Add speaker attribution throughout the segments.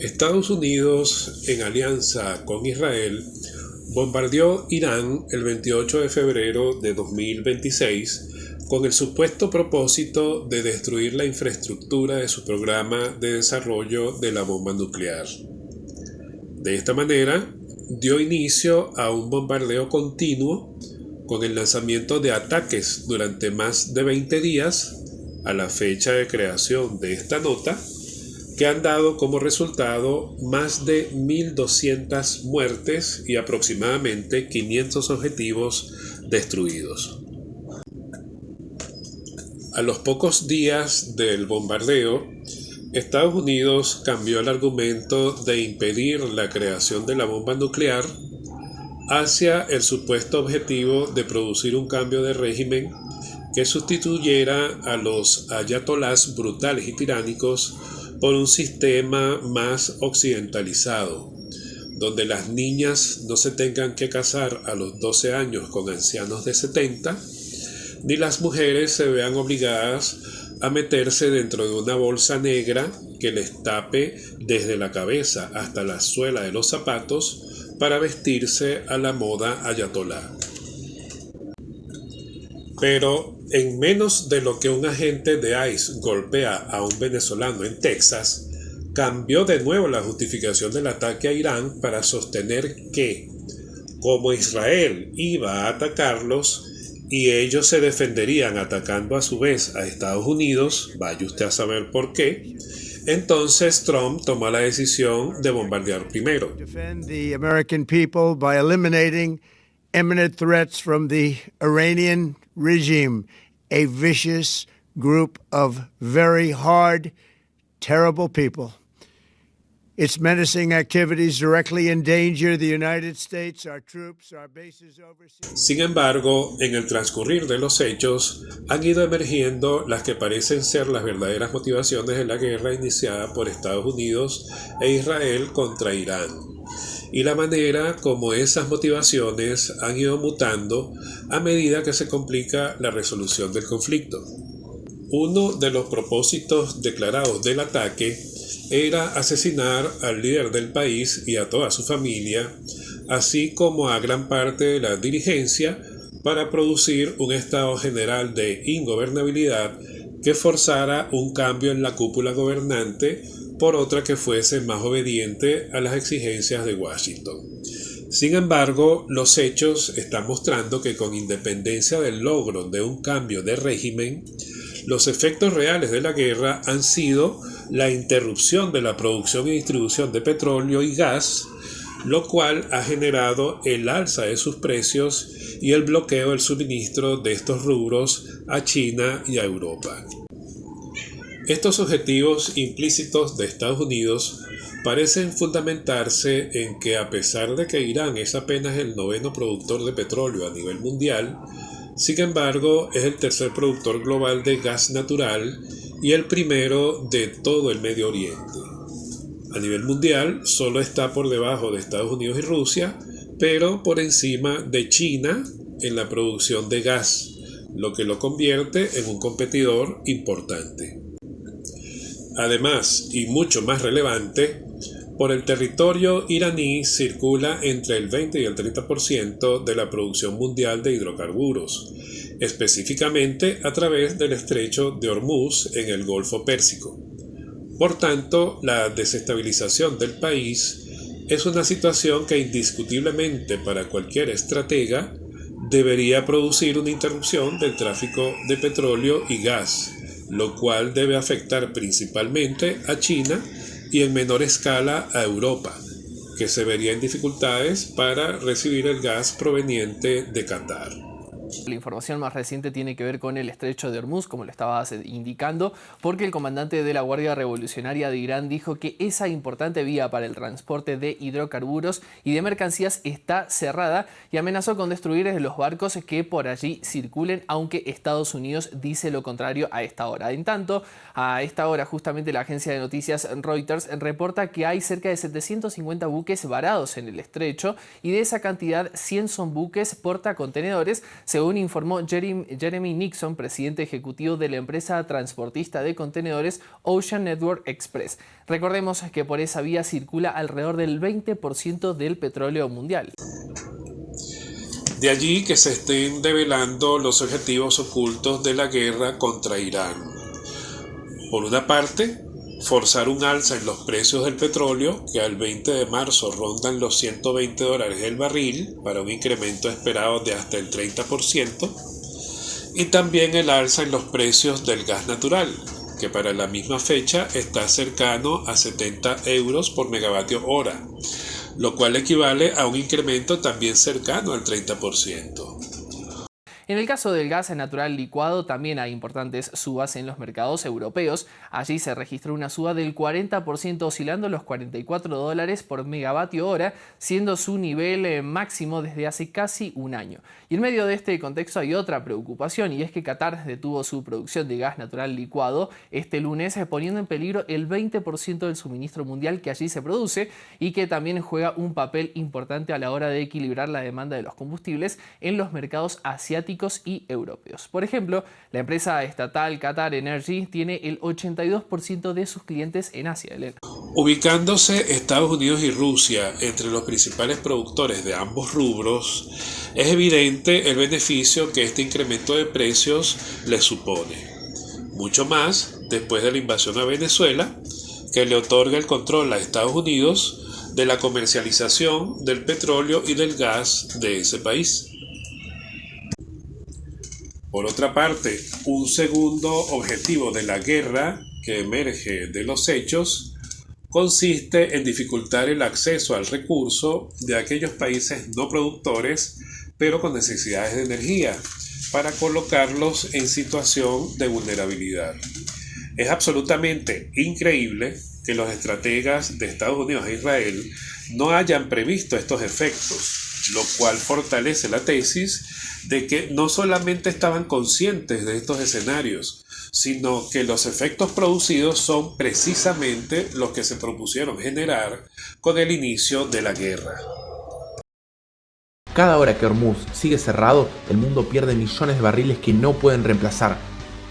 Speaker 1: Estados Unidos, en alianza con Israel, bombardeó Irán el 28 de febrero de 2026 con el supuesto propósito de destruir la infraestructura de su programa de desarrollo de la bomba nuclear. De esta manera, dio inicio a un bombardeo continuo con el lanzamiento de ataques durante más de 20 días a la fecha de creación de esta nota, que han dado como resultado más de 1.200 muertes y aproximadamente 500 objetivos destruidos. A los pocos días del bombardeo, Estados Unidos cambió el argumento de impedir la creación de la bomba nuclear hacia el supuesto objetivo de producir un cambio de régimen que sustituyera a los ayatolás brutales y tiránicos por un sistema más occidentalizado, donde las niñas no se tengan que casar a los 12 años con ancianos de 70, ni las mujeres se vean obligadas a meterse dentro de una bolsa negra que les tape desde la cabeza hasta la suela de los zapatos para vestirse a la moda ayatolá. Pero en menos de lo que un agente de ICE golpea a un venezolano en Texas, cambió de nuevo la justificación del ataque a Irán para sostener que, como Israel iba a atacarlos y ellos se defenderían atacando a su vez a Estados Unidos, vaya usted a saber por qué, entonces Trump tomó la decisión de bombardear primero.
Speaker 2: Defend the American people by eliminating imminent threats from the Iranian regime, a vicious group of very hard, terrible people. Its menacing activities directly endanger the United States, our troops, our bases overseas.
Speaker 1: Sin embargo, en el transcurrir de los hechos, han ido emergiendo las que parecen ser las verdaderas motivaciones de la guerra iniciada por Estados Unidos e Israel contra Irán, y la manera como esas motivaciones han ido mutando a medida que se complica la resolución del conflicto. Uno de los propósitos declarados del ataque era asesinar al líder del país y a toda su familia, así como a gran parte de la dirigencia, para producir un estado general de ingobernabilidad que forzara un cambio en la cúpula gobernante por otra que fuese más obediente a las exigencias de Washington. Sin embargo, los hechos están mostrando que con independencia del logro de un cambio de régimen, los efectos reales de la guerra han sido la interrupción de la producción y distribución de petróleo y gas, lo cual ha generado el alza de sus precios y el bloqueo del suministro de estos rubros a China y a Europa. Estos objetivos implícitos de Estados Unidos parecen fundamentarse en que, a pesar de que Irán es apenas el 9º productor de petróleo a nivel mundial, sin embargo es el tercer productor global de gas natural y el primero de todo el Medio Oriente. A nivel mundial solo está por debajo de Estados Unidos y Rusia, pero por encima de China en la producción de gas, lo que lo convierte en un competidor importante. Además, y mucho más relevante, por el territorio iraní circula entre el 20 y el 30% de la producción mundial de hidrocarburos, específicamente a través del estrecho de Hormuz en el Golfo Pérsico. Por tanto, la desestabilización del país es una situación que indiscutiblemente para cualquier estratega debería producir una interrupción del tráfico de petróleo y gas, lo cual debe afectar principalmente a China y en menor escala a Europa, que se vería en dificultades para recibir el gas proveniente de Qatar.
Speaker 3: La información más reciente tiene que ver con el estrecho de Hormuz, como lo estabas indicando, porque el comandante de la Guardia Revolucionaria de Irán dijo que esa importante vía para el transporte de hidrocarburos y de mercancías está cerrada y amenazó con destruir los barcos que por allí circulen, aunque Estados Unidos dice lo contrario a esta hora. En tanto, a esta hora justamente la agencia de noticias Reuters reporta que hay cerca de 750 buques varados en el estrecho y de esa cantidad 100 son buques portacontenedores, según según informó Jeremy Nixon, presidente ejecutivo de la empresa transportista de contenedores Ocean Network Express. Recordemos que por esa vía circula alrededor del 20% del petróleo mundial.
Speaker 1: De allí que se estén develando los objetivos ocultos de la guerra contra Irán. Por una parte, forzar un alza en los precios del petróleo, que al 20 de marzo rondan los $120 el barril, para un incremento esperado de hasta el 30%, y también el alza en los precios del gas natural, que para la misma fecha está cercano a 70 euros por megavatio hora, lo cual equivale a un incremento también cercano al 30%.
Speaker 3: En el caso del gas natural licuado también hay importantes subas en los mercados europeos. Allí se registró una suba del 40%, oscilando los $44 por megavatio hora, siendo su nivel máximo desde hace casi un año. Y en medio de este contexto hay otra preocupación, y es que Qatar detuvo su producción de gas natural licuado este lunes, poniendo en peligro el 20% del suministro mundial que allí se produce, y que también juega un papel importante a la hora de equilibrar la demanda de los combustibles en los mercados asiáticos y europeos. Por ejemplo, la empresa estatal Qatar Energy tiene el 82% de sus clientes en Asia.
Speaker 1: Ubicándose Estados Unidos y Rusia entre los principales productores de ambos rubros, es evidente el beneficio que este incremento de precios les supone. Mucho más después de la invasión a Venezuela, que le otorga el control a Estados Unidos de la comercialización del petróleo y del gas de ese país. Por otra parte, un segundo objetivo de la guerra que emerge de los hechos consiste en dificultar el acceso al recurso de aquellos países no productores, pero con necesidades de energía, para colocarlos en situación de vulnerabilidad. Es absolutamente increíble que los estrategas de Estados Unidos e Israel no hayan previsto estos efectos, lo cual fortalece la tesis de que no solamente estaban conscientes de estos escenarios, sino que los efectos producidos son precisamente los que se propusieron generar con el inicio de la guerra.
Speaker 4: Cada hora que Hormuz sigue cerrado, el mundo pierde millones de barriles que no pueden reemplazar.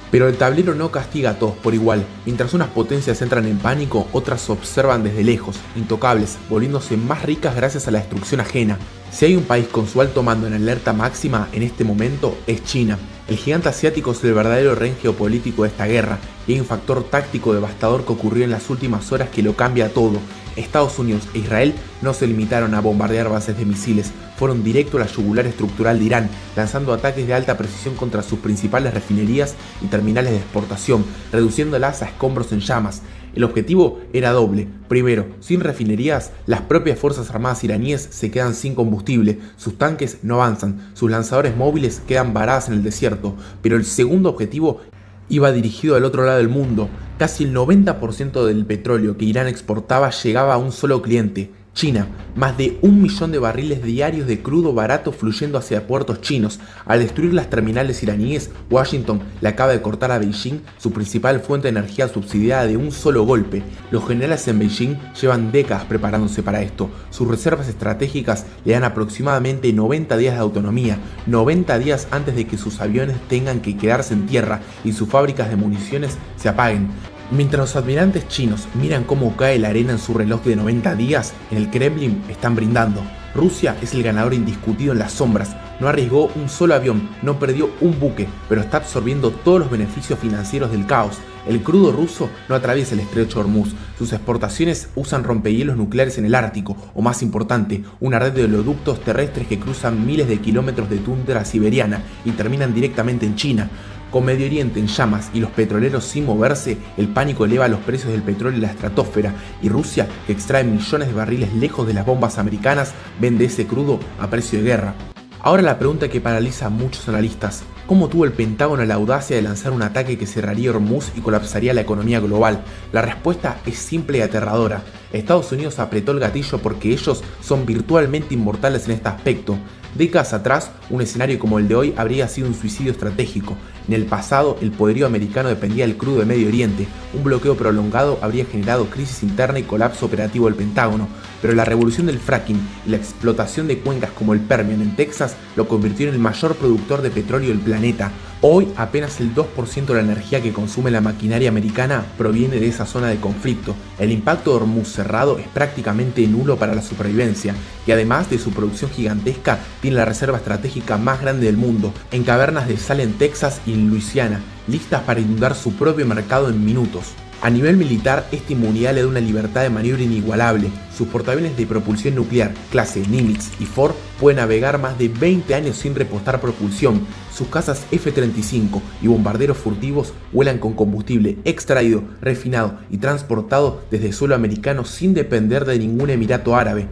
Speaker 4: Pero el tablero no castiga a todos por igual. Mientras unas potencias entran en pánico, otras observan desde lejos, intocables, volviéndose más ricas gracias a la destrucción ajena. Si hay un país con su alto mando en alerta máxima en este momento, es China. El gigante asiático es el verdadero rey geopolítico de esta guerra, y hay un factor táctico devastador que ocurrió en las últimas horas que lo cambia todo. Estados Unidos e Israel no se limitaron a bombardear bases de misiles, fueron directo a la yugular estructural de Irán, lanzando ataques de alta precisión contra sus principales refinerías y terminales de exportación, reduciéndolas a escombros en llamas. El objetivo era doble. Primero, sin refinerías, las propias fuerzas armadas iraníes se quedan sin combustible, sus tanques no avanzan, sus lanzadores móviles quedan varadas en el desierto. Pero el segundo objetivo iba dirigido al otro lado del mundo. Casi el 90% del petróleo que Irán exportaba llegaba a un solo cliente: China. Más de 1 millón de barriles diarios de crudo barato fluyendo hacia puertos chinos. Al destruir las terminales iraníes, Washington le acaba de cortar a Beijing su principal fuente de energía subsidiada de un solo golpe. Los generales en Beijing llevan décadas preparándose para esto. Sus reservas estratégicas le dan aproximadamente 90 días de autonomía, 90 días antes de que sus aviones tengan que quedarse en tierra y sus fábricas de municiones se apaguen. Mientras los admirantes chinos miran cómo cae la arena en su reloj de 90 días, en el Kremlin están brindando. Rusia es el ganador indiscutido en las sombras. No arriesgó un solo avión, no perdió un buque, pero está absorbiendo todos los beneficios financieros del caos. El crudo ruso no atraviesa el estrecho de Hormuz. Sus exportaciones usan rompehielos nucleares en el Ártico, o más importante, una red de oleoductos terrestres que cruzan miles de kilómetros de tundra siberiana y terminan directamente en China. Con Medio Oriente en llamas y los petroleros sin moverse, el pánico eleva los precios del petróleo en la estratosfera, y Rusia, que extrae millones de barriles lejos de las bombas americanas, vende ese crudo a precio de guerra. Ahora la pregunta que paraliza a muchos analistas: ¿cómo tuvo el Pentágono la audacia de lanzar un ataque que cerraría Hormuz y colapsaría la economía global? La respuesta es simple y aterradora. Estados Unidos apretó el gatillo porque ellos son virtualmente inmortales en este aspecto. Décadas atrás, un escenario como el de hoy habría sido un suicidio estratégico. En el pasado, el poderío americano dependía del crudo de Medio Oriente. Un bloqueo prolongado habría generado crisis interna y colapso operativo del Pentágono. Pero la revolución del fracking y la explotación de cuencas como el Permian en Texas lo convirtió en el mayor productor de petróleo del planeta. Hoy, apenas el 2% de la energía que consume la maquinaria americana proviene de esa zona de conflicto. El impacto de Hormuz cerrado es prácticamente nulo para la supervivencia y además de su producción gigantesca, tiene la reserva estratégica más grande del mundo, en cavernas de sal en Texas y en Luisiana, listas para inundar su propio mercado en minutos. A nivel militar, esta inmunidad le da una libertad de maniobra inigualable. Sus portaaviones de propulsión nuclear, clase Nimitz y Ford, pueden navegar más de 20 años sin repostar propulsión. Sus cazas F-35 y bombarderos furtivos vuelan con combustible extraído, refinado y transportado desde suelo americano sin depender de ningún emirato árabe.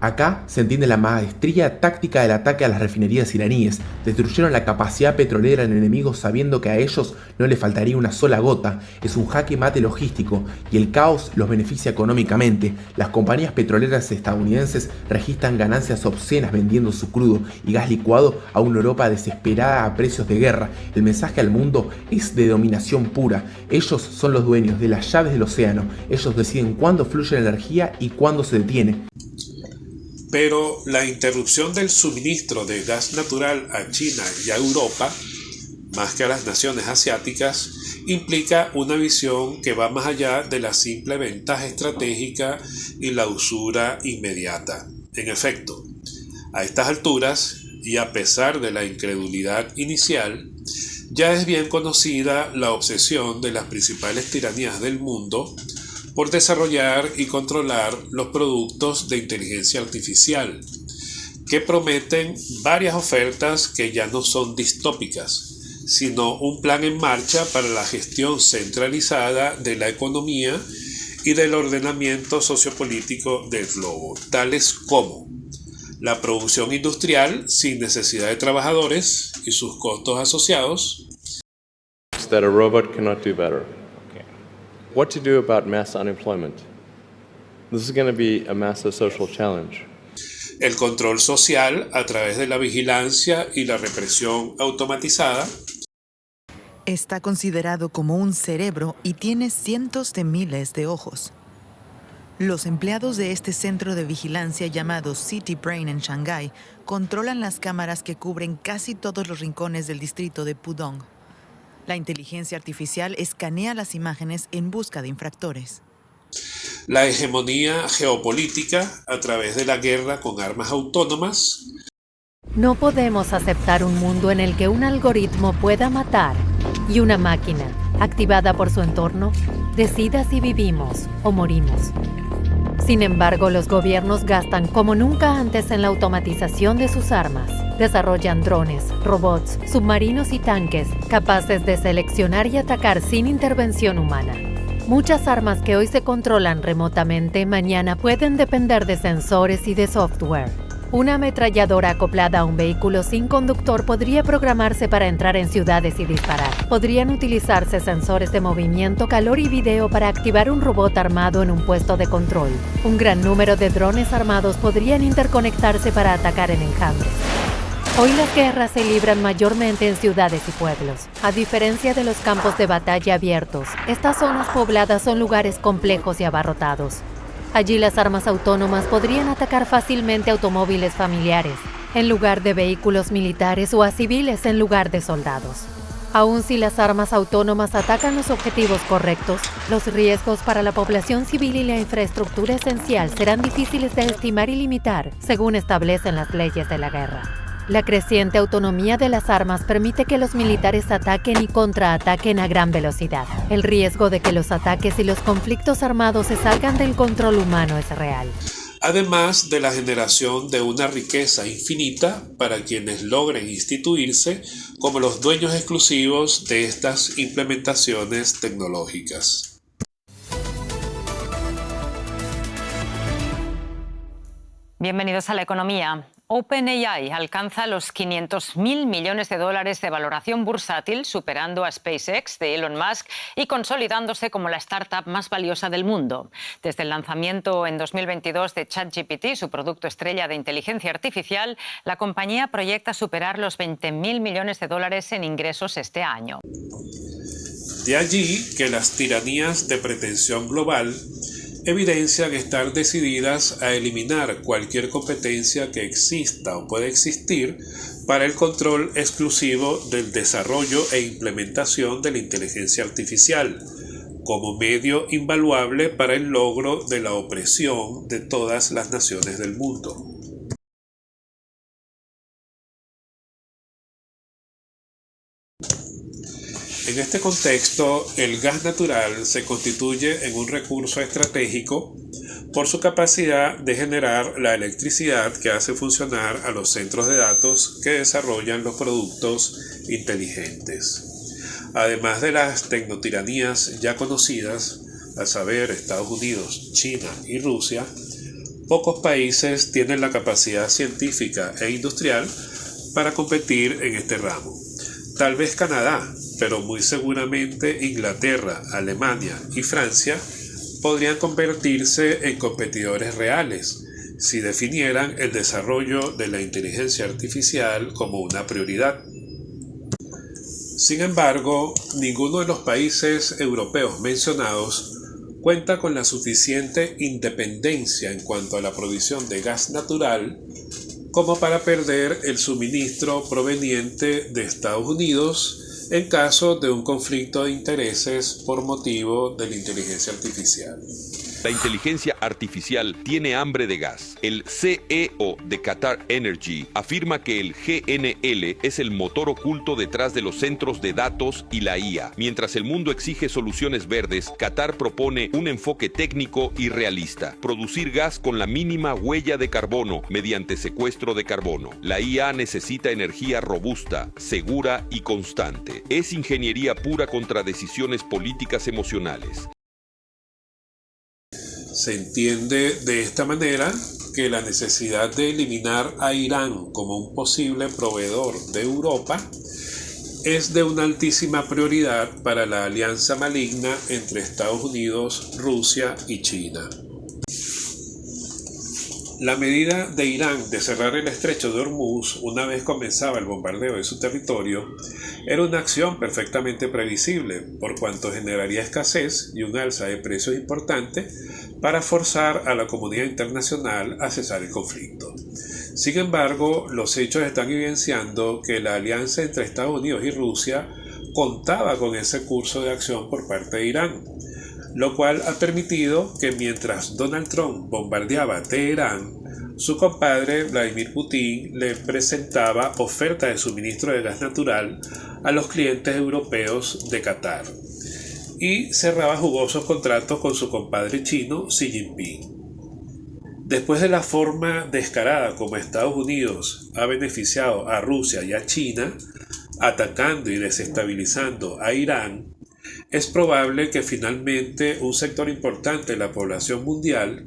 Speaker 4: Acá se entiende la maestría táctica del ataque a las refinerías iraníes. Destruyeron la capacidad petrolera del enemigo sabiendo que a ellos no les faltaría una sola gota. Es un jaque mate logístico y el caos los beneficia económicamente. Las compañías petroleras estadounidenses registran ganancias obscenas vendiendo su crudo y gas licuado a una Europa desesperada a precios de guerra. El mensaje al mundo es de dominación pura. Ellos son los dueños de las llaves del océano. Ellos deciden cuándo fluye la energía y cuándo se detiene.
Speaker 1: Pero la interrupción del suministro de gas natural a China y a Europa, más que a las naciones asiáticas, implica una visión que va más allá de la simple ventaja estratégica y la usura inmediata. En efecto, a estas alturas, y a pesar de la incredulidad inicial, ya es bien conocida la obsesión de las principales tiranías del mundo por desarrollar y controlar los productos de inteligencia artificial, que prometen varias ofertas que ya no son distópicas, sino un plan en marcha para la gestión centralizada de la economía y del ordenamiento sociopolítico del globo, tales como la producción industrial sin necesidad de trabajadores y sus costos asociados,
Speaker 5: that a robot cannot do better. What to do about mass unemployment? This is going to be a massive social challenge.
Speaker 1: el control social a través de la vigilancia y la represión automatizada.
Speaker 6: Está considerado como un cerebro y tiene cientos de miles de ojos. Los empleados de este centro de vigilancia llamado City Brain en Shanghái controlan las cámaras que cubren casi todos los rincones del distrito de Pudong. La inteligencia artificial escanea las imágenes en busca de infractores.
Speaker 1: La hegemonía geopolítica a través de la guerra con armas autónomas.
Speaker 7: No podemos aceptar un mundo en el que un algoritmo pueda matar y una máquina, activada por su entorno, decida si vivimos o morimos. Sin embargo, los gobiernos gastan como nunca antes en la automatización de sus armas. Desarrollan drones, robots, submarinos y tanques capaces de seleccionar y atacar sin intervención humana. Muchas armas que hoy se controlan remotamente mañana pueden depender de sensores y de software. Una ametralladora acoplada a un vehículo sin conductor podría programarse para entrar en ciudades y disparar. Podrían utilizarse sensores de movimiento, calor y video para activar un robot armado en un puesto de control. Un gran número de drones armados podrían interconectarse para atacar en enjambres. Hoy las guerras se libran mayormente en ciudades y pueblos. A diferencia de los campos de batalla abiertos, estas zonas pobladas son lugares complejos y abarrotados. Allí las armas autónomas podrían atacar fácilmente automóviles familiares, en lugar de vehículos militares, o a civiles en lugar de soldados. Aun si las armas autónomas atacan los objetivos correctos, los riesgos para la población civil y la infraestructura esencial serán difíciles de estimar y limitar, según establecen las leyes de la guerra. La creciente autonomía de las armas permite que los militares ataquen y contraataquen a gran velocidad. El riesgo de que los ataques y los conflictos armados se salgan del control humano es real.
Speaker 1: Además de la generación de una riqueza infinita para quienes logren instituirse como los dueños exclusivos de estas implementaciones tecnológicas.
Speaker 8: Bienvenidos a La Economía. OpenAI alcanza los 500.000 millones de dólares de valoración bursátil, superando a SpaceX de Elon Musk y consolidándose como la startup más valiosa del mundo. Desde el lanzamiento en 2022 de ChatGPT, su producto estrella de inteligencia artificial, la compañía proyecta superar los 20.000 millones de dólares en ingresos este año.
Speaker 1: De allí que las tiranías de pretensión global evidencian estar decididas a eliminar cualquier competencia que exista o pueda existir para el control exclusivo del desarrollo e implementación de la inteligencia artificial, como medio invaluable para el logro de la opresión de todas las naciones del mundo. En este contexto, el gas natural se constituye en un recurso estratégico por su capacidad de generar la electricidad que hace funcionar a los centros de datos que desarrollan los productos inteligentes. Además de las tecnotiranías ya conocidas, a saber Estados Unidos, China y Rusia, pocos países tienen la capacidad científica e industrial para competir en este ramo. Tal vez Canadá, pero muy seguramente Inglaterra, Alemania y Francia podrían convertirse en competidores reales si definieran el desarrollo de la inteligencia artificial como una prioridad. Sin embargo, ninguno de los países europeos mencionados cuenta con la suficiente independencia en cuanto a la provisión de gas natural como para perder el suministro proveniente de Estados Unidos en caso de un conflicto de intereses por motivo de la inteligencia artificial.
Speaker 9: La inteligencia artificial tiene hambre de gas. El CEO de Qatar Energy afirma que el GNL es el motor oculto detrás de los centros de datos y la IA. Mientras el mundo exige soluciones verdes, Qatar propone un enfoque técnico y realista: producir gas con la mínima huella de carbono mediante secuestro de carbono. La IA necesita energía robusta, segura y constante. Es ingeniería pura contra decisiones políticas emocionales.
Speaker 1: Se entiende de esta manera que la necesidad de eliminar a Irán como un posible proveedor de Europa es de una altísima prioridad para la alianza maligna entre Estados Unidos, Rusia y China. La medida de Irán de cerrar el estrecho de Hormuz una vez comenzaba el bombardeo de su territorio era una acción perfectamente previsible, por cuanto generaría escasez y un alza de precios importante para forzar a la comunidad internacional a cesar el conflicto. Sin embargo, los hechos están evidenciando que la alianza entre Estados Unidos y Rusia contaba con ese curso de acción por parte de Irán, lo cual ha permitido que mientras Donald Trump bombardeaba Teherán, su compadre Vladimir Putin le presentaba ofertas de suministro de gas natural a los clientes europeos de Qatar y cerraba jugosos contratos con su compadre chino Xi Jinping. Después de la forma descarada como Estados Unidos ha beneficiado a Rusia y a China, atacando y desestabilizando a Irán, es probable que finalmente un sector importante de la población mundial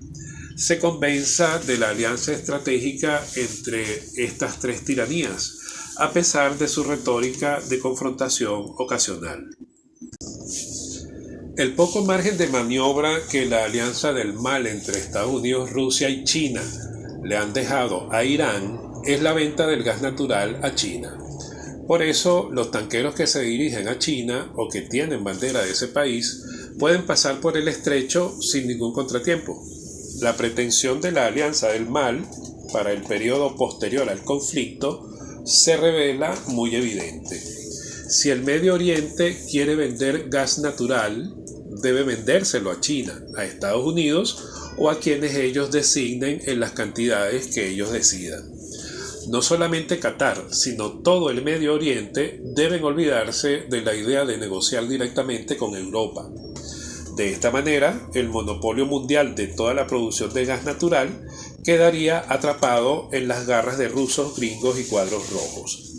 Speaker 1: se convenza de la alianza estratégica entre estas tres tiranías, a pesar de su retórica de confrontación ocasional. El poco margen de maniobra que la alianza del mal entre Estados Unidos, Rusia y China le han dejado a Irán es la venta del gas natural a China. Por eso, los tanqueros que se dirigen a China o que tienen bandera de ese país pueden pasar por el estrecho sin ningún contratiempo. La pretensión de la alianza del mal para el periodo posterior al conflicto se revela muy evidente. Si el Medio Oriente quiere vender gas natural, debe vendérselo a China, a Estados Unidos o a quienes ellos designen en las cantidades que ellos decidan. No solamente Qatar, sino todo el Medio Oriente deben olvidarse de la idea de negociar directamente con Europa. De esta manera, el monopolio mundial de toda la producción de gas natural quedaría atrapado en las garras de rusos, gringos y cuadros rojos.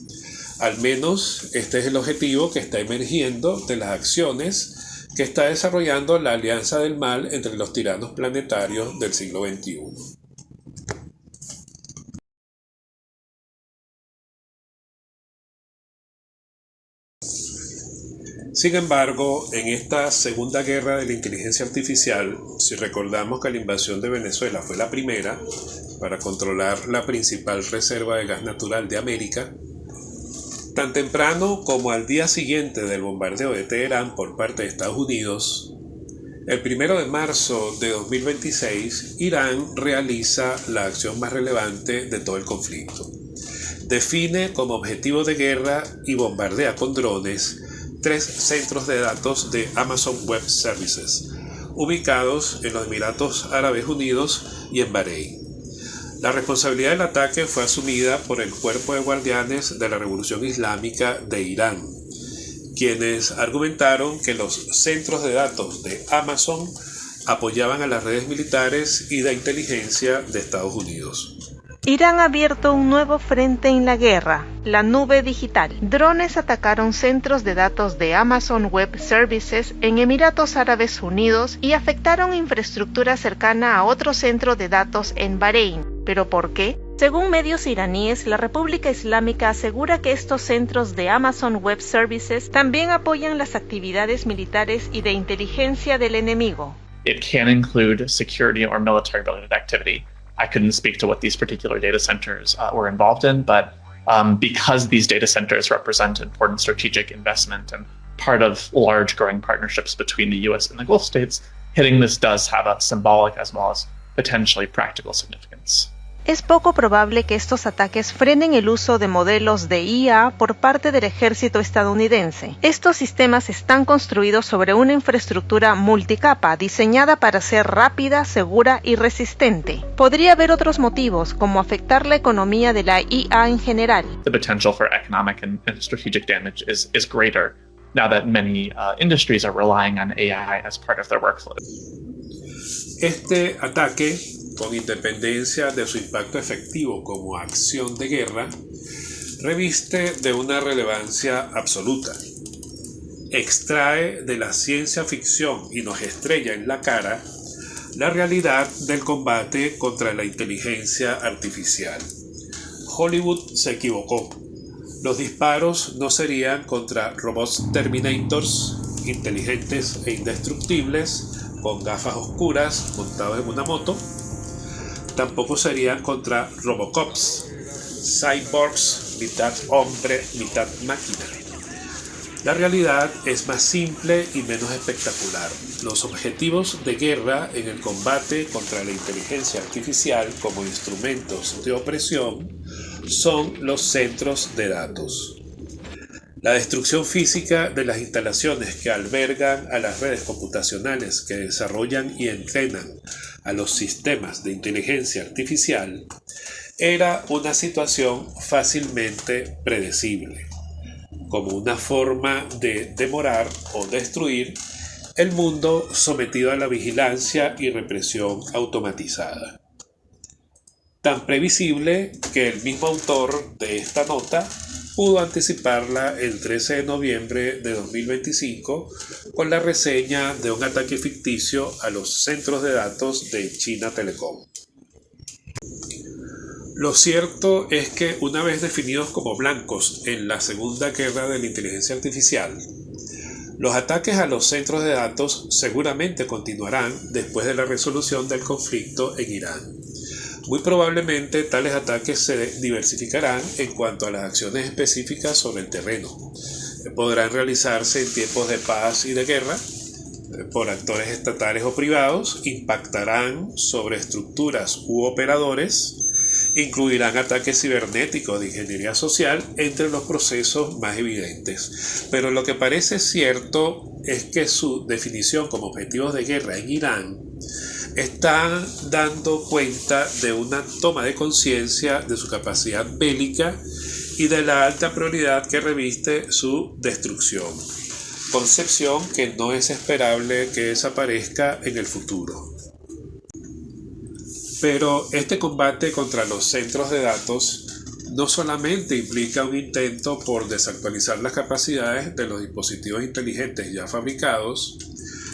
Speaker 1: Al menos este es el objetivo que está emergiendo de las acciones que está desarrollando la alianza del mal entre los tiranos planetarios del siglo XXI. Sin embargo, en esta segunda guerra de la inteligencia artificial, si recordamos que la invasión de Venezuela fue la primera para controlar la principal reserva de gas natural de América, tan temprano como al día siguiente del bombardeo de Teherán por parte de Estados Unidos, el 1 de marzo de 2026, Irán realiza la acción más relevante de todo el conflicto. Define como objetivo de guerra y bombardea con drones 3 centros de datos de Amazon Web Services, ubicados en los Emiratos Árabes Unidos y en Bahrein. La responsabilidad del ataque fue asumida por el Cuerpo de Guardianes de la Revolución Islámica de Irán, quienes argumentaron que los centros de datos de Amazon apoyaban a las redes militares y de inteligencia de Estados Unidos.
Speaker 10: Irán ha abierto un nuevo frente en la guerra, la nube digital. Drones atacaron centros de datos de Amazon Web Services en Emiratos Árabes Unidos y afectaron infraestructura cercana a otro centro de datos en Bahrein. ¿Pero por qué? Según medios iraníes, la República Islámica asegura que estos centros de Amazon Web Services también apoyan las actividades militares y de inteligencia del enemigo.
Speaker 11: It can include security or military-related activity. I couldn't speak to what these particular data centers were involved in, but because these data centers represent important strategic investment and part of large growing partnerships between the US and the Gulf states, hitting this does have a symbolic as well as potentially practical significance.
Speaker 10: Es poco probable que estos ataques frenen el uso de modelos de IA por parte del ejército estadounidense. Estos sistemas están construidos sobre una infraestructura multicapa diseñada para ser rápida, segura y resistente. Podría haber otros motivos, como afectar la economía de la IA en general.
Speaker 11: The potential for economic and strategic damage is greater now that many industries are relying on AI as part of their workflow.
Speaker 1: Este ataque, con independencia de su impacto efectivo como acción de guerra, reviste de una relevancia absoluta. Extrae de la ciencia ficción y nos estrella en la cara la realidad del combate contra la inteligencia artificial. Hollywood se equivocó. Los disparos no serían contra robots Terminators, inteligentes e indestructibles, con gafas oscuras montados en una moto. Tampoco serían contra Robocops, cyborgs, mitad hombre, mitad máquina. La realidad es más simple y menos espectacular. Los objetivos de guerra en el combate contra la inteligencia artificial como instrumentos de opresión son los centros de datos. La destrucción física de las instalaciones que albergan a las redes computacionales que desarrollan y entrenan a los sistemas de inteligencia artificial era una situación fácilmente predecible, como una forma de demorar o destruir el mundo sometido a la vigilancia y represión automatizada. Tan previsible que el mismo autor de esta nota pudo anticiparla el 13 de noviembre de 2025 con la reseña de un ataque ficticio a los centros de datos de China Telecom. Lo cierto es que una vez definidos como blancos en la Segunda Guerra de la Inteligencia Artificial, los ataques a los centros de datos seguramente continuarán después de la resolución del conflicto en Irán. Muy probablemente tales ataques se diversificarán en cuanto a las acciones específicas sobre el terreno. Podrán realizarse en tiempos de paz y de guerra por actores estatales o privados, impactarán sobre estructuras u operadores, incluirán ataques cibernéticos de ingeniería social entre los procesos más evidentes. Pero lo que parece cierto es que su definición como objetivos de guerra en Irán está dando cuenta de una toma de conciencia de su capacidad bélica y de la alta prioridad que reviste su destrucción, concepción que no es esperable que desaparezca en el futuro. Pero este combate contra los centros de datos no solamente implica un intento por desactualizar las capacidades de los dispositivos inteligentes ya fabricados,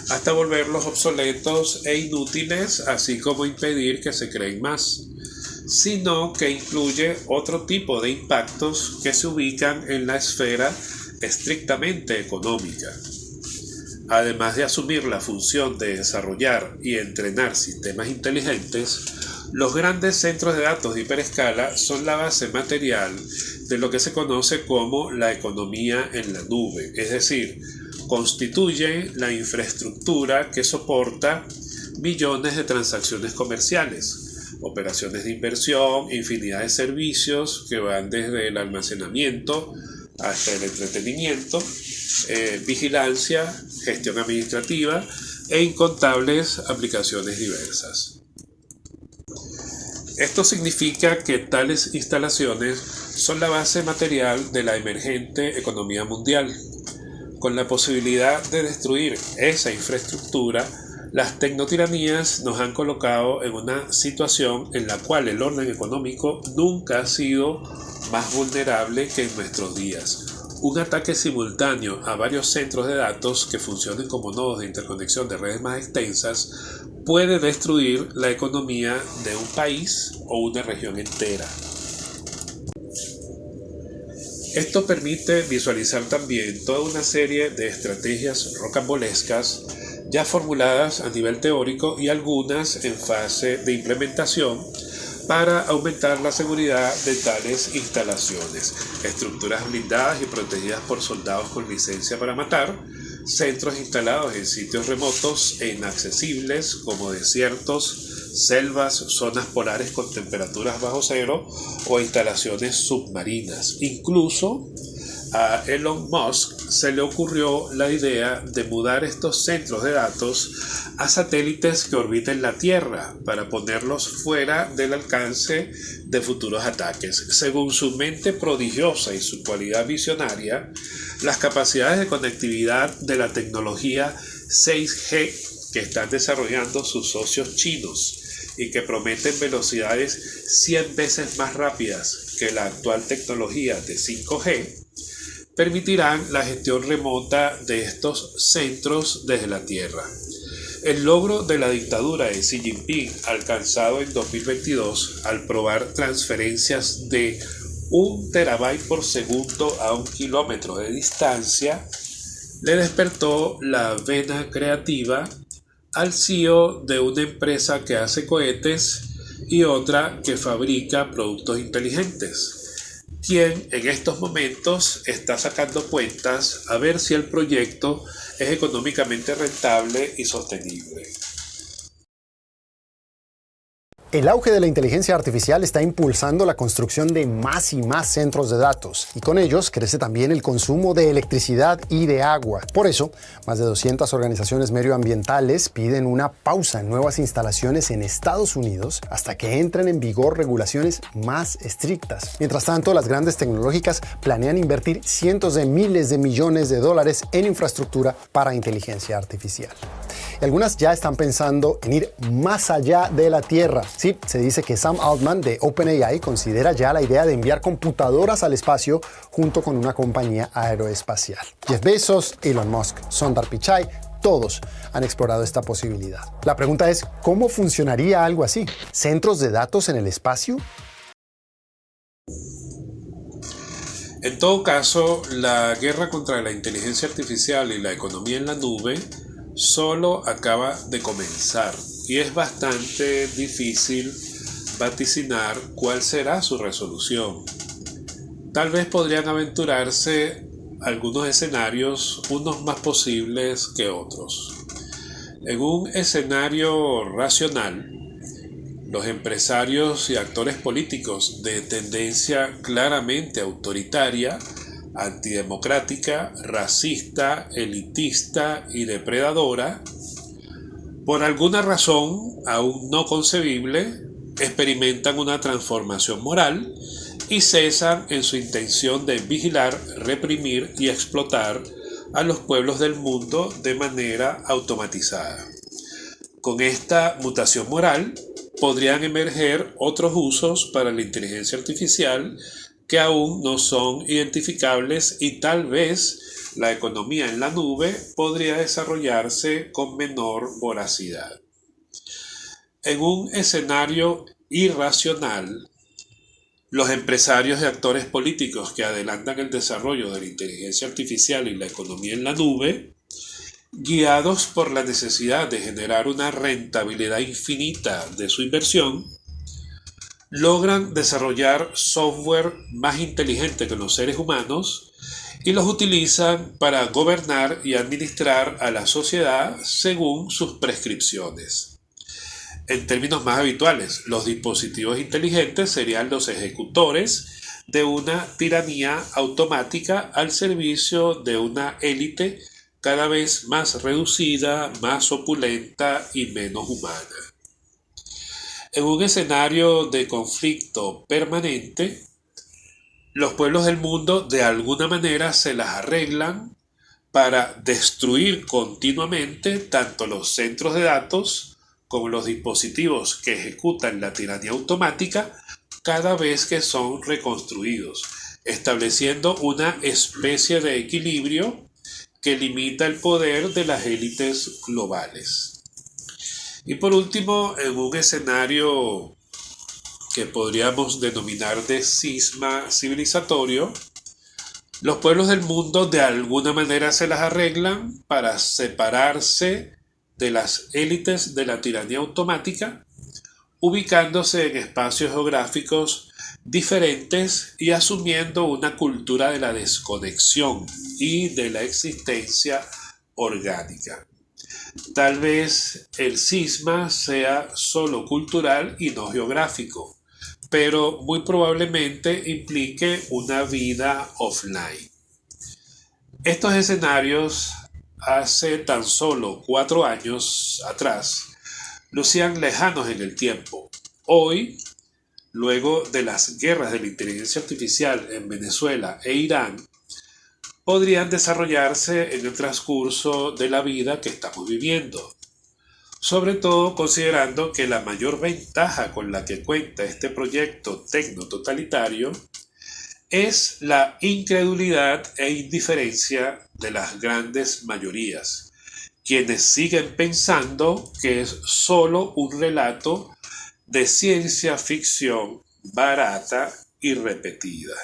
Speaker 1: hasta volverlos obsoletos e inútiles, así como impedir que se creen más, sino que incluye otro tipo de impactos que se ubican en la esfera estrictamente económica. además de asumir la función de desarrollar y entrenar sistemas inteligentes, los grandes centros de datos de hiperescala son la base material de lo que se conoce como la economía en la nube, es decir, constituyen la infraestructura que soporta millones de transacciones comerciales, operaciones de inversión, infinidad de servicios que van desde el almacenamiento hasta el entretenimiento, vigilancia, gestión administrativa e incontables aplicaciones diversas. Esto significa que tales instalaciones son la base material de la emergente economía mundial. Con la posibilidad de destruir esa infraestructura, las tecnotiranías nos han colocado en una situación en la cual el orden económico nunca ha sido más vulnerable que en nuestros días. Un ataque simultáneo a varios centros de datos que funcionen como nodos de interconexión de redes más extensas puede destruir la economía de un país o una región entera. Esto permite visualizar también toda una serie de estrategias rocambolescas ya formuladas a nivel teórico y algunas en fase de implementación para aumentar la seguridad de tales instalaciones, estructuras blindadas y protegidas por soldados con licencia para matar, centros instalados en sitios remotos e inaccesibles como desiertos, selvas, zonas polares con temperaturas bajo cero o instalaciones submarinas. Incluso a Elon Musk se le ocurrió la idea de mudar estos centros de datos a satélites que orbiten la Tierra para ponerlos fuera del alcance de futuros ataques. Según su mente prodigiosa y su cualidad visionaria, las capacidades de conectividad de la tecnología 6G que están desarrollando sus socios chinos y que prometen velocidades 100 veces más rápidas que la actual tecnología de 5G, permitirán la gestión remota de estos centros desde la Tierra. El logro de la dictadura de Xi Jinping, alcanzado en 2022 al probar transferencias de 1 terabyte por segundo a 1 kilómetro de distancia, le despertó la vena creativa al CEO de una empresa que hace cohetes y otra que fabrica productos inteligentes, quien en estos momentos está sacando cuentas a ver si el proyecto es económicamente rentable y sostenible.
Speaker 12: El auge de la inteligencia artificial está impulsando la construcción de más y más centros de datos, y con ellos crece también el consumo de electricidad y de agua. Por eso, más de 200 organizaciones medioambientales piden una pausa en nuevas instalaciones en Estados Unidos hasta que entren en vigor regulaciones más estrictas. Mientras tanto, las grandes tecnológicas planean invertir cientos de miles de millones de dólares en infraestructura para inteligencia artificial. Y algunas ya están pensando en ir más allá de la Tierra. Sí, se dice que Sam Altman de OpenAI considera ya la idea de enviar computadoras al espacio junto con una compañía aeroespacial. Jeff Bezos, Elon Musk, Sundar Pichai, todos han explorado esta posibilidad. La pregunta es, ¿cómo funcionaría algo así? ¿Centros de datos en el espacio?
Speaker 1: En todo caso, la guerra contra la inteligencia artificial y la economía en la nube solo acaba de comenzar y es bastante difícil vaticinar cuál será su resolución. Tal vez podrían aventurarse algunos escenarios, unos más posibles que otros. En un escenario racional, los empresarios y actores políticos de tendencia claramente autoritaria, antidemocrática, racista, elitista y depredadora, por alguna razón aún no concebible, experimentan una transformación moral y cesan en su intención de vigilar, reprimir y explotar a los pueblos del mundo de manera automatizada. Con esta mutación moral podrían emerger otros usos para la inteligencia artificial que aún no son identificables y tal vez la economía en la nube podría desarrollarse con menor voracidad. En un escenario irracional, los empresarios y actores políticos que adelantan el desarrollo de la inteligencia artificial y la economía en la nube guiados por la necesidad de generar una rentabilidad infinita de su inversión, logran desarrollar software más inteligente que los seres humanos y los utilizan para gobernar y administrar a la sociedad según sus prescripciones. En términos más habituales, los dispositivos inteligentes serían los ejecutores de una tiranía automática al servicio de una élite cada vez más reducida, más opulenta y menos humana. En un escenario de conflicto permanente, los pueblos del mundo de alguna manera se las arreglan para destruir continuamente tanto los centros de datos como los dispositivos que ejecutan la tiranía automática cada vez que son reconstruidos, estableciendo una especie de equilibrio que limita el poder de las élites globales. Y por último, en un escenario que podríamos denominar de cisma civilizatorio, los pueblos del mundo de alguna manera se las arreglan para separarse de las élites de la tiranía automática, ubicándose en espacios geográficos diferentes y asumiendo una cultura de la desconexión y de la existencia orgánica. Tal vez el cisma sea solo cultural y no geográfico, pero muy probablemente implique una vida offline. Estos escenarios hace tan solo 4 años atrás lucían lejanos en el tiempo. Hoy, luego de las guerras de la inteligencia artificial en Venezuela e Irán, podrían desarrollarse en el transcurso de la vida que estamos viviendo. Sobre todo considerando que la mayor ventaja con la que cuenta este proyecto tecno-totalitario es la incredulidad e indiferencia de las grandes mayorías, quienes siguen pensando que es solo un relato de ciencia ficción barata y repetida.